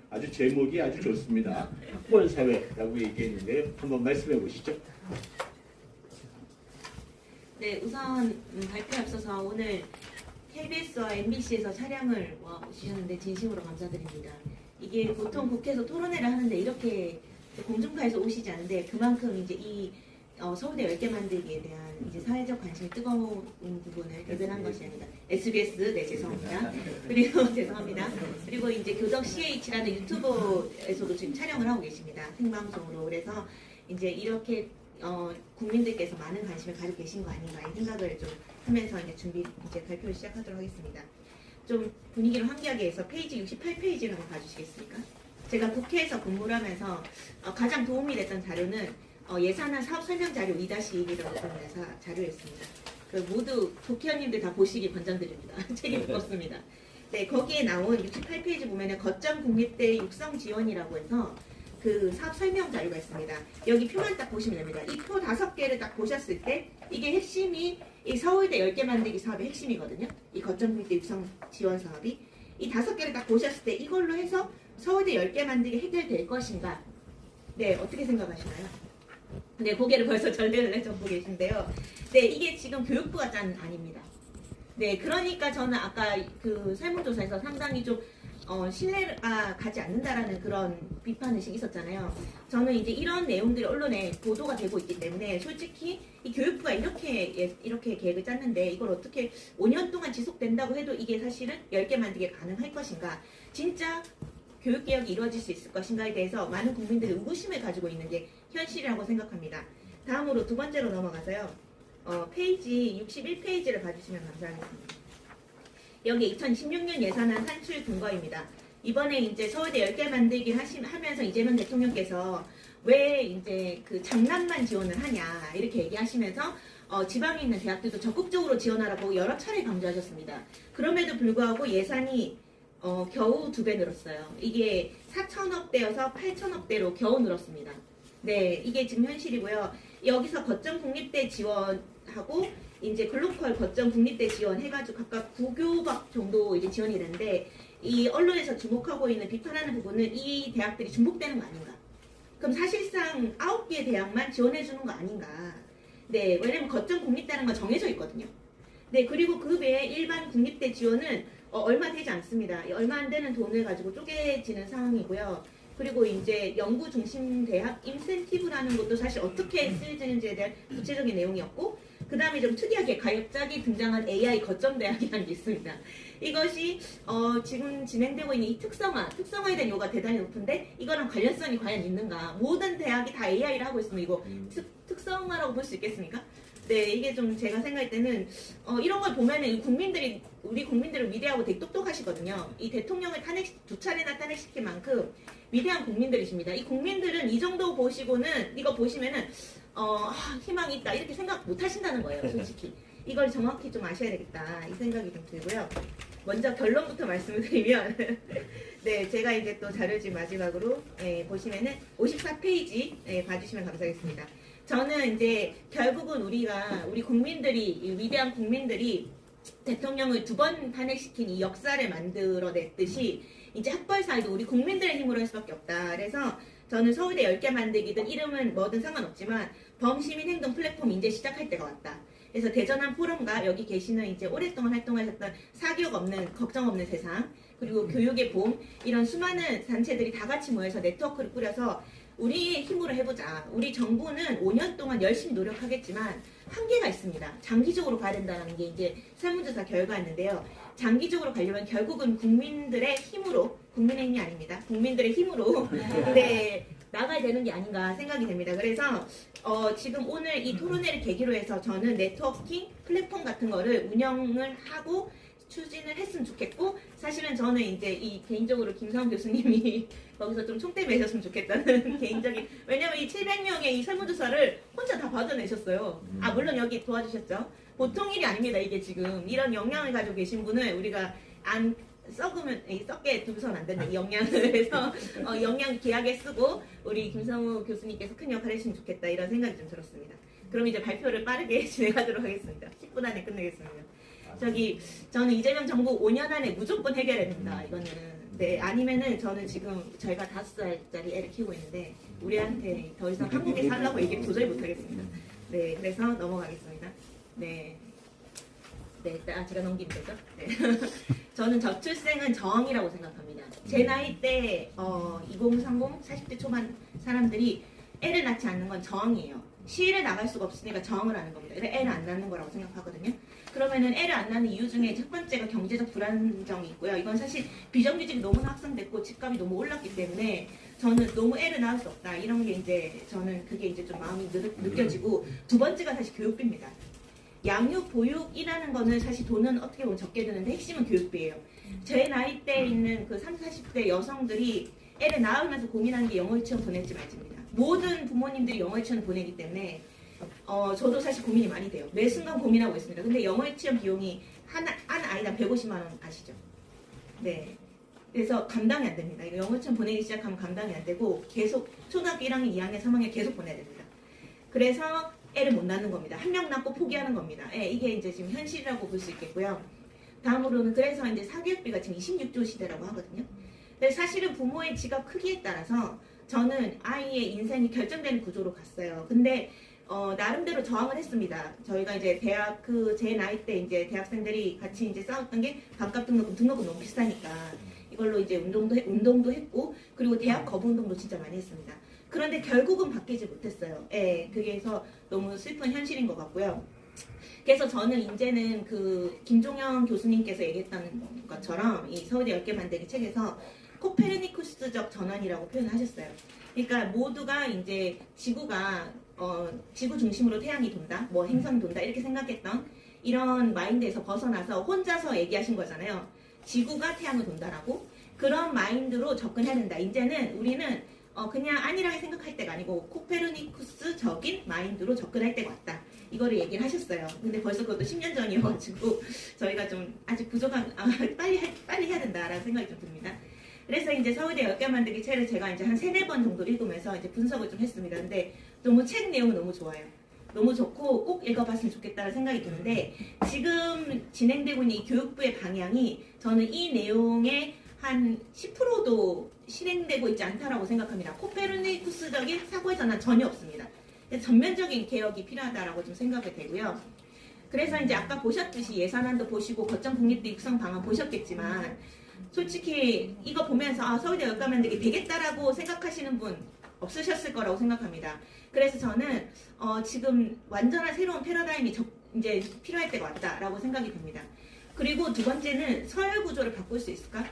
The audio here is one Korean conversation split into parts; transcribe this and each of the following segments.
아주 제목이 아주 좋습니다. 학벌 사회라고 얘기했는데요. 한번 말씀해 보시죠. 네, 우선 발표에 앞서서 오늘 KBS와 MBC에서 촬영을 와주셨는데 진심으로 감사드립니다. 이게 보통 국회에서 토론회를 하는데 이렇게 공중파에서 오시지 않는데 그만큼 이제 이 서울대 10개 만들기에 대한 이제 사회적 관심이 뜨거운 부분을 대변한 것이 아니다. SBS, 네, 죄송합니다. 그리고 죄송합니다. 그리고 이제 교적 CH라는 유튜브에서도 지금 촬영을 하고 계십니다. 생방송으로. 그래서 이제 이렇게 국민들께서 많은 관심을 가지고 계신 거 아닌가 이 생각을 좀 하면서 이제 발표를 시작하도록 하겠습니다. 좀 분위기를 환기하게 해서 페이지 68페이지를 한번 봐주시겠습니까? 제가 국회에서 근무를 하면서 가장 도움이 됐던 자료는 예산안 사업 설명 자료 2-1이라고 부르는 자료였습니다. 그 모두 국회의원님들 다 보시기 권장드립니다. 책이 무겁습니다. 네, 거기에 나온 68페이지 보면은 거점 국립대 육성 지원이라고 해서 그 사업 설명 자료가 있습니다. 여기 표만 딱 보시면 됩니다. 이 표 5개를 딱 보셨을 때 이게 핵심이 이 서울대 10개 만들기 사업의 핵심이거든요. 이 거점 국립대 육성 지원 사업이 이 5개를 딱 보셨을 때 이걸로 해서 서울대 10개 만들기 해결될 것인가? 네, 어떻게 생각하시나요? 네, 고개를 벌써 절레를 내젓고 계신데요. 네, 이게 지금 교육부가 짠 아닙니다. 네, 그러니까 저는 아까 그 설문조사에서 상당히 좀 신뢰가 가지 않는다라는 그런 비판의식이 있었잖아요. 저는 이제 이런 내용들이 언론에 보도가 되고 있기 때문에 솔직히 이 교육부가 이렇게 계획을 짰는데 이걸 어떻게 5년 동안 지속된다고 해도 이게 사실은 10개 만들기 가능할 것인가? 진짜 교육개혁이 이루어질 수 있을 것인가에 대해서 많은 국민들이 의구심을 가지고 있는 게 현실이라고 생각합니다. 다음으로 두 번째로 넘어가서요. 페이지 61페이지를 봐주시면 감사하겠습니다. 여기 2016년 예산안 산출 근거입니다. 이번에 이제 서울대 10개 만들기 하면서 이재명 대통령께서 왜 이제 그 장난만 지원을 하냐 이렇게 얘기하시면서 지방에 있는 대학들도 적극적으로 지원하라고 여러 차례 강조하셨습니다. 그럼에도 불구하고 예산이 겨우 2배 늘었어요. 이게 4천억대여서 8천억대로 겨우 늘었습니다. 네, 이게 지금 현실이고요. 여기서 거점 국립대 지원하고 이제 글로컬 거점 국립대 지원 해가지고 각각 9교박 정도 이제 지원이 되는데 이 언론에서 주목하고 있는 비판하는 부분은 이 대학들이 중복되는 거 아닌가? 그럼 사실상 9개 대학만 지원해주는 거 아닌가? 네, 왜냐면 거점 국립대라는 건 정해져 있거든요. 네, 그리고 그 외에 일반 국립대 지원은 얼마 되지 않습니다. 얼마 안 되는 돈을 가지고 쪼개지는 상황이고요. 그리고 이제 연구 중심 대학 인센티브라는 것도 사실 어떻게 쓰여지는지에 대한 구체적인 내용이었고, 그 다음에 좀 특이하게 갑자기 등장한 AI 거점 대학이라는 게 있습니다. 이것이 지금 진행되고 있는 이 특성화에 대한 요구가 대단히 높은데 이거랑 관련성이 과연 있는가? 모든 대학이 다 AI를 하고 있으면 이거 특성화라고 볼 수 있겠습니까? 네, 이게 좀 제가 생각할 때는 이런 걸 보면은 우리 국민들은 위대하고 되게 똑똑하시거든요. 이 대통령을 2차례나 탄핵시킨 만큼 위대한 국민들이십니다. 이 국민들은 이 정도 보시고는 이거 보시면은 희망이 있다 이렇게 생각 못 하신다는 거예요, 솔직히. 이걸 정확히 좀 아셔야 되겠다 이 생각이 좀 들고요. 먼저 결론부터 말씀을 드리면 네, 제가 이제 또 자료집 마지막으로 보시면은 54페이지 봐주시면 감사하겠습니다. 저는 이제 결국은 우리 국민들이, 이 위대한 국민들이 대통령을 2번 탄핵시킨 이 역사를 만들어냈듯이 이제 학벌 사회도 우리 국민들의 힘으로 할 수밖에 없다. 그래서 저는 서울대 10개 만들기든 이름은 뭐든 상관없지만 범시민 행동 플랫폼 이제 시작할 때가 왔다. 그래서 대전한 포럼과 여기 계시는 이제 오랫동안 활동하셨던 사기욕 없는 걱정 없는 세상 그리고 교육의 봄 이런 수많은 단체들이 다 같이 모여서 네트워크를 꾸려서 우리의 힘으로 해보자. 우리 정부는 5년 동안 열심히 노력하겠지만 한계가 있습니다. 장기적으로 가야 된다는 게 이제 설문조사 결과였는데요. 장기적으로 가려면 결국은 국민들의 힘으로, 국민의 힘이 아닙니다. 국민들의 힘으로 네, 나가야 되는 게 아닌가 생각이 됩니다. 그래서 지금 오늘 이 토론회를 계기로 해서 저는 네트워킹 플랫폼 같은 거를 운영을 하고 추진을 했으면 좋겠고 사실은 저는 이제 이 개인적으로 김성훈 교수님이 거기서 좀 총대 매셨으면 좋겠다는 개인적인 왜냐면 이 700명의 이 설문조사를 혼자 다 받아내셨어요. 물론 여기 도와주셨죠. 보통 일이 아닙니다. 이게 지금 이런 역량을 가지고 계신 분을 우리가 안 썩게 두고선 안 된다. 이 역량을 해서 역량 귀하게 쓰고 우리 김성우 교수님께서 큰 역할을 해주시면 좋겠다 이런 생각이 좀 들었습니다. 그럼 이제 발표를 빠르게 진행하도록 하겠습니다. 10분 안에 끝내겠습니다. 저는 이재명 정부 5년 안에 무조건 해결해야 된다. 이거는 네, 아니면은 저는 지금 저희가 5살짜리 애를 키우고 있는데 우리한테 더 이상 한국에 살라고 얘기 도저히 못하겠습니다. 네, 그래서 넘어가겠습니다. 네. 네, 제가 넘기면 되죠? 네. 저는 저출생은 정이라고 생각합니다. 제 나이 때 2030, 40대 초반 사람들이 애를 낳지 않는 건 정이에요. 시위를 나갈 수가 없으니까 정을 하는 겁니다. 그래서 애를 안 낳는 거라고 생각하거든요. 그러면은 애를 안 낳는 이유 중에 첫 번째가 경제적 불안정이 있고요. 이건 사실 비정규직이 너무나 확산됐고 집값이 너무 올랐기 때문에 저는 너무 애를 낳을 수 없다. 이런 게 이제 저는 그게 이제 좀 마음이 느껴지고 두 번째가 사실 교육비입니다. 양육, 보육이라는 거는 사실 돈은 어떻게 보면 적게 드는데 핵심은 교육비예요. 제 나이 때 있는 그 30, 40대 여성들이 애를 낳으면서 고민하는 게 영어 유치원 보낼지 말지입니다. 모든 부모님들이 영어 유치원 보내기 때문에 저도 사실 고민이 많이 돼요. 매 순간 고민하고 있습니다. 근데 영어 유치원 비용이 한 아이당 150만 원 아시죠? 네. 그래서 감당이 안 됩니다. 이거 영어 유치원 보내기 시작하면 감당이 안 되고 계속 초등학교 1학년, 2학년, 3학년 계속 보내야 됩니다. 그래서 애를 못 낳는 겁니다. 한 명 낳고 포기하는 겁니다. 예, 이게 이제 지금 현실이라고 볼 수 있겠고요. 다음으로는 그래서 이제 사교육비가 지금 26조 시대라고 하거든요. 근데 사실은 부모의 지갑 크기에 따라서 저는 아이의 인생이 결정되는 구조로 갔어요. 근데 나름대로 저항을 했습니다. 저희가 이제 대학 제 나이 때 이제 대학생들이 같이 이제 싸웠던 게 반값 등록금 너무 비싸니까 이걸로 이제 운동도 했고 그리고 대학 거부 운동도 진짜 많이 했습니다. 그런데 결국은 바뀌지 못했어요. 예, 그래서 너무 슬픈 현실인 것 같고요. 그래서 저는 이제는 그 김종영 교수님께서 얘기했던 것처럼 이 서울대 10개 만들기 책에서 코페르니쿠스적 전환이라고 표현하셨어요. 그러니까 모두가 이제 지구가 지구 중심으로 태양이 돈다, 뭐 행성이 돈다 이렇게 생각했던 이런 마인드에서 벗어나서 혼자서 얘기하신 거잖아요. 지구가 태양을 돈다라고 그런 마인드로 접근해야 된다. 이제는 우리는 그냥 안일하게 생각할 때가 아니고 코페르니쿠스적인 마인드로 접근할 때가 왔다. 이거를 얘기를 하셨어요. 근데 벌써 그것도 10년 전이어가지고 저희가 좀 아직 부족한 빨리 해야 된다라는 생각이 좀 듭니다. 그래서 이제 서울대 10개 만들기 책을 제가 이제 한 3-4번 정도 읽으면서 이제 분석을 좀 했습니다. 근데 너무 책 내용은 너무 좋아요. 너무 좋고 꼭 읽어봤으면 좋겠다는 생각이 드는데 지금 진행되고 있는 이 교육부의 방향이 저는 이 내용의 한 10%도 실행되고 있지 않다라고 생각합니다. 코페르니쿠스적인 사고의 전환 전혀 없습니다. 전면적인 개혁이 필요하다라고 좀 생각이 되고요. 그래서 이제 아까 보셨듯이 예산안도 보시고 거점 국립대 육성 방안 보셨겠지만 솔직히 이거 보면서 서울대 10개 만들기 되겠다라고 생각하시는 분 없으셨을 거라고 생각합니다. 그래서 저는 지금 완전한 새로운 패러다임이 이제 필요할 때가 왔다라고 생각이 듭니다. 그리고 두 번째는 서열 구조를 바꿀 수 있을까?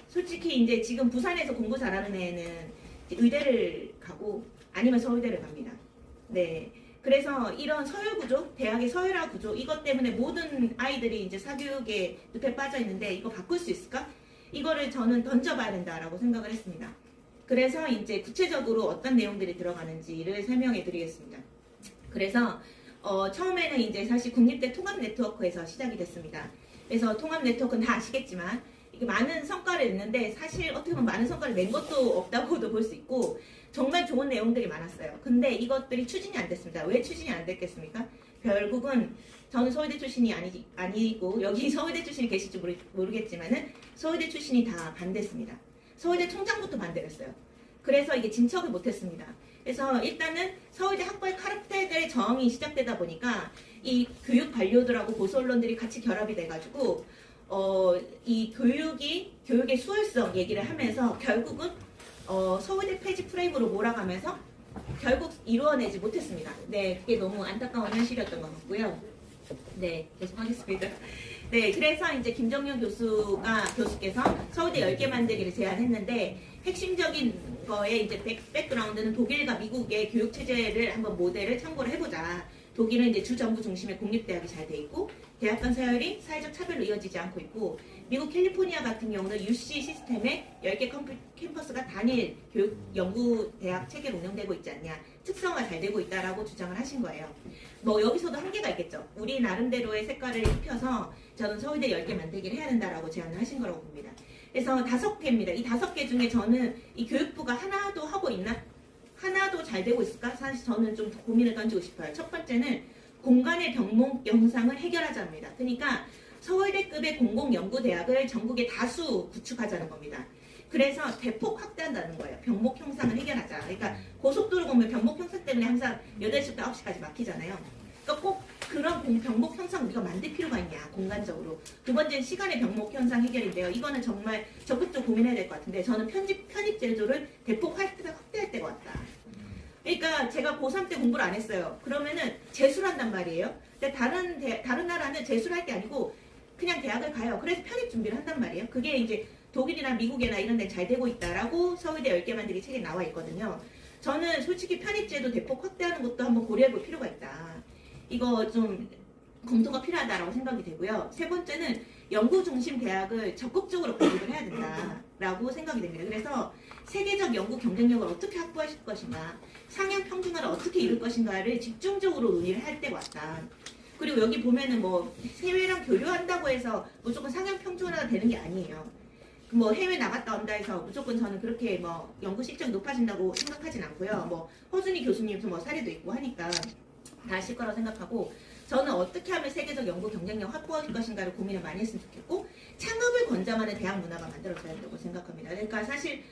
솔직히 이제 지금 부산에서 공부 잘하는 애는 의대를 가고 아니면 서울대를 갑니다. 네. 그래서 이런 서열 구조, 대학의 서열화 구조 이것 때문에 모든 아이들이 이제 사교육에 늪에 빠져 있는데 이거 바꿀 수 있을까? 이거를 저는 던져봐야 된다라고 생각을 했습니다. 그래서 이제 구체적으로 어떤 내용들이 들어가는지를 설명해 드리겠습니다. 그래서 처음에는 이제 사실 국립대 통합 네트워크에서 시작이 됐습니다. 그래서 통합 네트워크는 다 아시겠지만 이게 많은 성과를 냈는데 사실 어떻게 보면 많은 성과를 낸 것도 없다고도 볼 수 있고 정말 좋은 내용들이 많았어요. 근데 이것들이 추진이 안 됐습니다. 왜 추진이 안 됐겠습니까? 결국은 저는 서울대 출신이 아니고 여기 서울대 출신이 계실지 모르겠지만은 서울대 출신이 다 반대했습니다. 서울대 총장부터 반대를 했어요. 그래서 이게 진척을 못했습니다. 그래서 일단은 서울대 학벌 카르텔의 저항이 시작되다 보니까 이 교육 관료들하고 보수 언론들이 같이 결합이 돼가지고 이 교육의 수월성 얘기를 하면서 결국은 서울대 폐지 프레임으로 몰아가면서 결국 이루어내지 못했습니다. 네, 그게 너무 안타까운 현실이었던 것 같고요. 네, 계속하겠습니다. 네, 그래서 이제 김정영 교수께서 서울대 10개 만들기를 제안했는데 핵심적인 거에 이제 백그라운드는 독일과 미국의 교육 체제를 한번 모델을 참고를 해보자. 독일은 이제 주정부 중심의 공립대학이 잘 돼 있고 대학 간 서열이 사회적 차별로 이어지지 않고 있고 미국 캘리포니아 같은 경우는 UC 시스템에 10개 캠퍼스가 단일 교육 연구 대학 체계로 운영되고 있지 않냐 특성화 잘 되고 있다라고 주장을 하신 거예요. 뭐 여기서도 한계가 있겠죠. 우리 나름대로의 색깔을 입혀서 저는 서울대 10개 만들기를 해야 된다라고 제안을 하신 거라고 봅니다. 그래서 5개입니다. 이 5개 중에 저는 이 교육부가 하나도 하고 있나? 하나도 잘 되고 있을까? 사실 저는 좀 고민을 던지고 싶어요. 첫 번째는 공간의 병목 영상을 해결하자입니다. 그러니까 서울대급의 공공연구대학을 전국에 다수 구축하자는 겁니다. 그래서 대폭 확대한다는 거예요. 병목 형상을 해결하자. 그러니까 고속도로 보면 병목 형상 때문에 항상 8시부터 9시까지 막히잖아요. 그러니까 꼭 그런 병목 형상 우리가 만들 필요가 있냐, 공간적으로. 두 번째는 시간의 병목 현상 해결인데요. 이거는 정말 적극적으로 고민해야 될 것 같은데, 저는 편입 제도를 대폭 확대할 때가 왔다. 그러니까 제가 고3 때 공부를 안 했어요. 그러면은 재수를 한단 말이에요. 근데 다른 나라는 재수를 할 게 아니고 그냥 대학을 가요. 그래서 편입 준비를 한단 말이에요. 그게 이제 독일이나 미국이나 이런 데 잘 되고 있다라고 서울대 10개 만들기 책에 나와 있거든요. 저는 솔직히 편입제도 대폭 확대하는 것도 한번 고려해 볼 필요가 있다. 이거 좀 검토가 필요하다라고 생각이 되고요. 세 번째는 연구 중심 대학을 적극적으로 공급을 해야 된다라고 생각이 됩니다. 그래서 세계적 연구 경쟁력을 어떻게 확보하실 것인가, 상향 평준화를 어떻게 이룰 것인가를 집중적으로 논의를 할 때가 왔다. 그리고 여기 보면은 뭐 해외랑 교류한다고 해서 무조건 상향 평준화가 되는 게 아니에요. 뭐 해외 나갔다 온다 해서 무조건 저는 그렇게 뭐 연구 실적이 높아진다고 생각하진 않고요. 뭐 허준희 교수님 뭐 사례도 있고 하니까 다 아실 거라고 생각하고, 저는 어떻게 하면 세계적 연구 경쟁력 확보할 것인가를 고민을 많이 했으면 좋겠고, 창업을 권장하는 대학 문화가 만들어져야 된다고 생각합니다. 그러니까 사실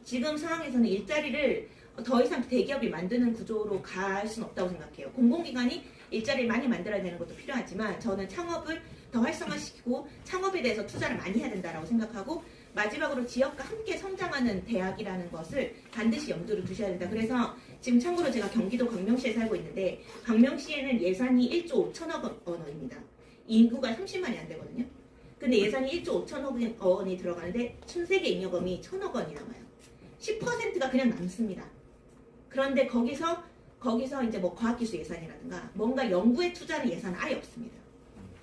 지금 상황에서는 일자리를 더 이상 대기업이 만드는 구조로 갈 수는 없다고 생각해요. 공공기관이 일자리를 많이 만들어야 되는 것도 필요하지만, 저는 창업을 더 활성화시키고 창업에 대해서 투자를 많이 해야 된다고 생각하고, 마지막으로 지역과 함께 성장하는 대학이라는 것을 반드시 염두를 두셔야 된다. 그래서 지금 참고로 제가 경기도 광명시에 살고 있는데, 광명시에는 예산이 1조 5천억 원입니다. 인구가 30만이 안 되거든요. 근데 예산이 1조 5천억 원이 들어가는데 춘세계 잉여금이 1,000억 원이 남아요. 10%가 그냥 남습니다. 그런데 거기서 이제 뭐 과학기술 예산이라든가 뭔가 연구에 투자하는 예산은 아예 없습니다.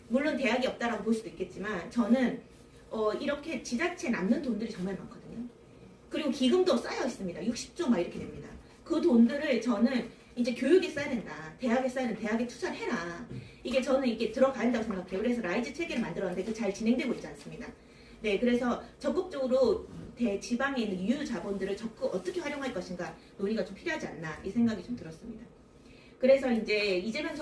물론 대학이 없다라고 볼 수도 있겠지만, 저는 이렇게 지자체에 남는 돈들이 정말 많거든요. 그리고 기금도 쌓여 있습니다. 60조 막 이렇게 됩니다. 그 돈들을 저는 이제 교육에 써야 된다. 대학에 써야 된다. 대학에 투자를 해라. 이게 저는 이게 들어가야 된다고 생각해요. 그래서 라이즈 체계를 만들었는데 그 잘 진행되고 있지 않습니다. 네, 그래서 적극적으로 지방에 있는 유효 자본들을 적극 어떻게 활용할 것인가 논의가 좀 필요하지 않나, 이 생각이 좀 들었습니다. 그래서 이제 이재명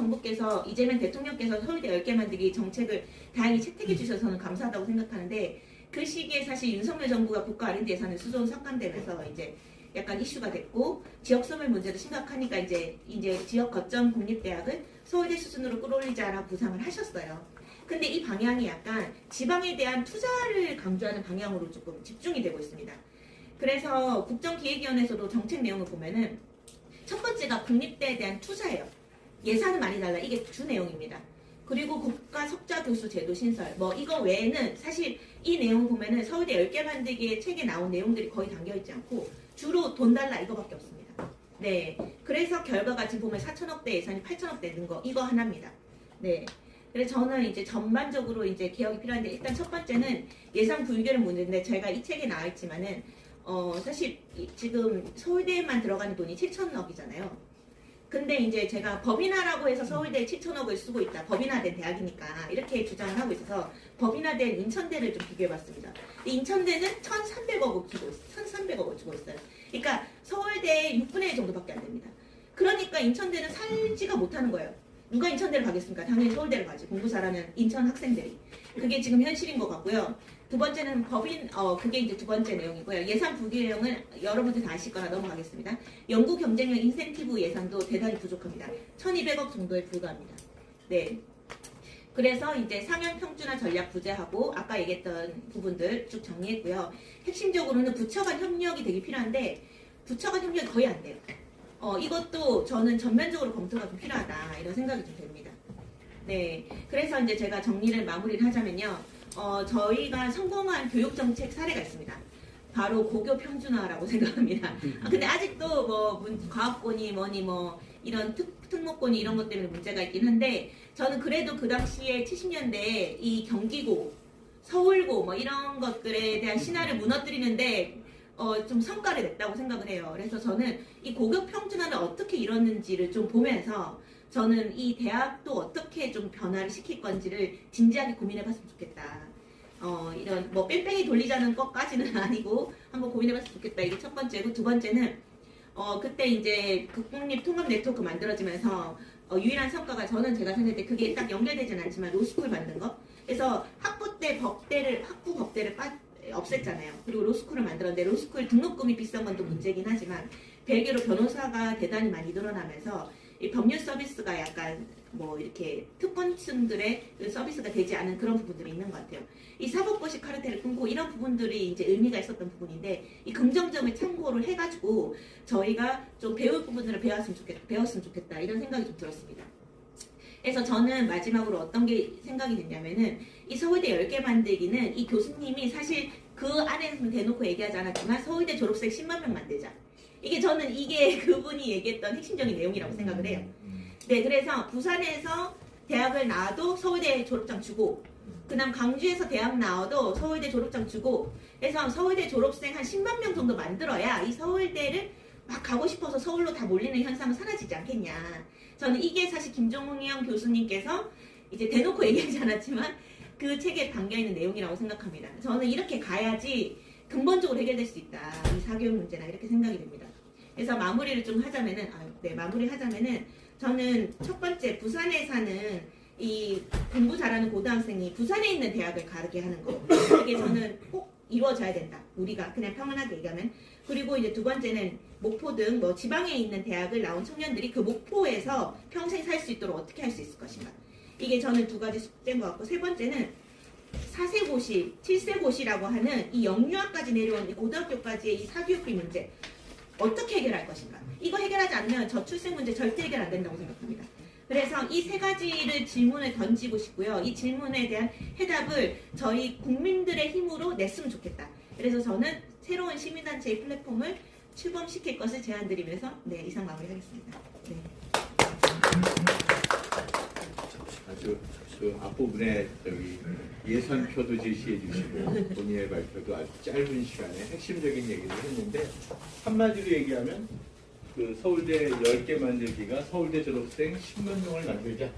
대통령께서 서울대 10개 만들기 정책을 다행히 채택해 주셔서 저는 감사하다고 생각하는데, 그 시기에 사실 윤석열 정부가 국가 R&D 예산을 수조 삭감되면서 이제 약간 이슈가 됐고, 지역 소멸 문제도 심각하니까 이제 지역 거점 국립대학을 서울대 수준으로 끌어올리자라고 구상을 하셨어요. 근데 이 방향이 약간 지방에 대한 투자를 강조하는 방향으로 조금 집중이 되고 있습니다. 그래서 국정기획위원회에서도 정책 내용을 보면은 첫 번째가 국립대에 대한 투자예요. 예산은 많이 달라. 이게 주 내용입니다. 그리고 국가 석좌 교수 제도 신설, 뭐 이거 외에는 사실 이 내용 보면은 서울대 10개 만들기의 책에 나온 내용들이 거의 담겨있지 않고 주로 돈 달라 이거밖에 없습니다. 네, 그래서 결과가 지금 보면 4천억대 예산이 8천억대 는 거 이거 하나입니다. 네, 그래서 저는 이제 전반적으로 이제 개혁이 필요한데, 일단 첫 번째는 예산 불결은 문제인데, 제가 이 책에 나와 있지만은 사실 지금 서울대에만 들어가는 돈이 7천억이잖아요. 근데 이제 제가 법인화라고 해서 서울대에 7천억을 쓰고 있다. 법인화된 대학이니까 이렇게 주장을 하고 있어서 법인화된 인천대를 좀 비교해봤습니다. 인천대는 1,300억을 주고 있어요. 그러니까 서울대의 6분의 1 정도밖에 안 됩니다. 그러니까 인천대는 살지가 못하는 거예요. 누가 인천대를 가겠습니까? 당연히 서울대를 가지. 공부 잘하는 인천 학생들이. 그게 지금 현실인 것 같고요. 두 번째는 그게 이제 두 번째 내용이고요. 예산 불균형은 여러분들 다 아실 거라 넘어가겠습니다. 연구 경쟁력 인센티브 예산도 대단히 부족합니다. 1,200억 정도에 불과합니다. 네. 그래서 이제 상향 평준화 전략 부재하고 아까 얘기했던 부분들 쭉 정리했고요. 핵심적으로는 부처 간 협력이 되게 필요한데, 부처 간 협력이 거의 안 돼요. 이것도 저는 전면적으로 검토가 좀 필요하다, 이런 생각이 좀 됩니다. 네. 그래서 이제 제가 정리를 마무리를 하자면요. 저희가 성공한 교육정책 사례가 있습니다. 바로 고교 평준화라고 생각합니다. 근데 아직도 뭐 과학권이 뭐니 뭐 이런 특목권이 이런 것 때문에 문제가 있긴 한데, 저는 그래도 그 당시에 70년대에 이 경기고, 서울고 뭐 이런 것들에 대한 신화를 무너뜨리는데 좀 성과를 냈다고 생각을 해요. 그래서 저는 이 고교 평준화를 어떻게 이뤘는지를 좀 보면서, 저는 이 대학도 어떻게 좀 변화를 시킬 건지를 진지하게 고민해봤으면 좋겠다. 이런 뭐 뺑뺑이 돌리자는 것까지는 아니고 한번 고민해봤으면 좋겠다. 이게 첫 번째고, 두 번째는 그때 이제 국공립 통합 네트워크 만들어지면서 유일한 성과가, 저는 제가 생각할 때 그게 딱 연결되진 않지만 로스쿨 만든 거. 그래서 학부 법대를 없앴잖아요. 그리고 로스쿨을 만들었는데 로스쿨 등록금이 비싼 건 또 문제긴 하지만 별개로 변호사가 대단히 많이 늘어나면서 이 법률 서비스가 약간 뭐 이렇게 특권층들의 그 서비스가 되지 않은 그런 부분들이 있는 것 같아요. 이 사법고시 카르텔을 끊고 이런 부분들이 이제 의미가 있었던 부분인데 이 긍정점을 참고를 해가지고 저희가 좀 배울 부분들을 배웠으면 좋겠다 이런 생각이 좀 들었습니다. 그래서 저는 마지막으로 어떤 게 생각이 됐냐면은 이 서울대 10개 만들기는 이 교수님이 사실 그 안에서는 대놓고 얘기하지 않았지만 서울대 졸업생 10만 명 만들자. 저는 이게 그분이 얘기했던 핵심적인 내용이라고 생각을 해요. 네, 그래서 부산에서 대학을 나와도 서울대 졸업장 주고, 그다음 강주에서 대학 나와도 서울대 졸업장 주고, 그래서 서울대 졸업생 한 10만 명 정도 만들어야 이 서울대를 막 가고 싶어서 서울로 다 몰리는 현상은 사라지지 않겠냐. 저는 이게 사실 김종영 교수님께서 이제 대놓고 얘기하지 않았지만 그 책에 담겨있는 내용이라고 생각합니다. 저는 이렇게 가야지 근본적으로 해결될 수 있다. 이 사교육 문제나 이렇게 생각이 됩니다. 그래서 마무리를 좀 하자면은, 저는 첫 번째 부산에 사는 이 공부 잘하는 고등학생이 부산에 있는 대학을 가게 하는 거. 이게 저는 꼭 이루어져야 된다. 우리가 그냥 평안하게 얘기하면. 그리고 이제 두 번째는 목포 등 뭐 지방에 있는 대학을 나온 청년들이 그 목포에서 평생 살 수 있도록 어떻게 할 수 있을 것인가. 이게 저는 두 가지 숙제인 것 같고, 세 번째는 4세 고시, 7세 고시라고 하는 이 영유아까지 내려온 이 고등학교까지의 이 사교육비 문제 어떻게 해결할 것인가. 이거 해결하지 않으면 저출생 문제 절대 해결 안 된다고 생각합니다. 그래서 이 세 가지를 질문을 던지고 싶고요. 이 질문에 대한 해답을 저희 국민들의 힘으로 냈으면 좋겠다. 그래서 저는 새로운 시민단체의 플랫폼을 출범시킬 것을 제안드리면서 이상 마무리하겠습니다. 네. 아주 그 앞부분에 예산표도 제시해 주시고 본인의 발표도 아주 짧은 시간에 핵심적인 얘기를 했는데 한마디로 얘기하면 그 서울대 10개 만들기가 서울대 졸업생 10만 명을 만들자.